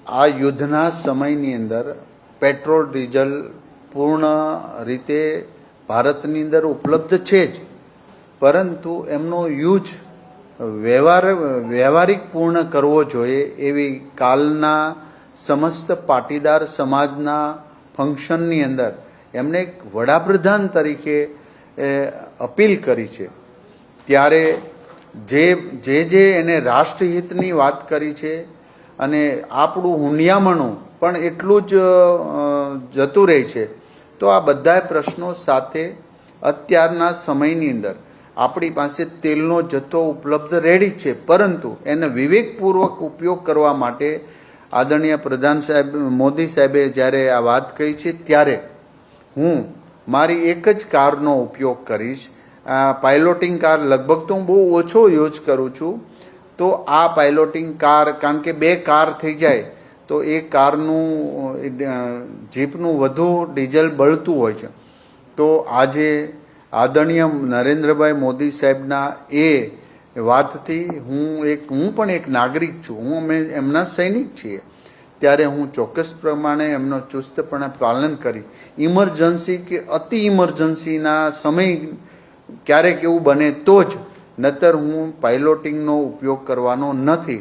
આ યુદ્ધના સમયની અંદર પેટ્રોલ ડીઝલ પૂર્ણ રીતે ભારતની અંદર ઉપલબ્ધ છે જ, પરંતુ એમનો યુઝ વ્યવહારિક પૂર્ણ કરવો જોઈએ એવી કાલના સમસ્ત પાટીદાર સમાજના ફંક્શનની અંદર એમને એક વડાપ્રધાન તરીકે અપીલ કરી છે. ત્યારે જે એને રાષ્ટ્રહિતની વાત કરી છે અને આપણું હુંડિયામણું પણ એટલું જ જતું રહે છે. તો આ બધા પ્રશ્નો સાથે અત્યારના સમયની અંદર આપણી પાસે તેલનો જથ્થો ઉપલબ્ધ રેડી છે, પરંતુ એને વિવેકપૂર્વક ઉપયોગ કરવા માટે આદરણીય પ્રધાન સાહેબ મોદી સાહેબે જ્યારે આ વાત કહી છે, ત્યારે હું મારી એક જ કારનો ઉપયોગ કરીશ. પાઇલોટિંગ કાર લગભગ તો હું બહુ ઓછો યુઝ કરું છું. તો આ પાઇલોટિંગ કાર, કારણ કે 2 કાર થઈ જાય તો એ કારનું જીપનું વધુ ડીઝલ બળતું હોય છે. તો આજે આદરણીય નરેન્દ્રભાઈ મોદી સાહેબના એ વાતથી હું પણ એક નાગરિક છું, અમે એમના સૈનિક છીએ, ત્યારે હું ચોક્કસ પ્રમાણે એમનો ચુસ્તપણે પાલન કરી. ઇમરજન્સી કે અતિ ઇમરજન્સીના સમય ક્યારેક એવું બને તો જ, નતર હું પાઇલોટિંગનો ઉપયોગ કરવાનો નથી.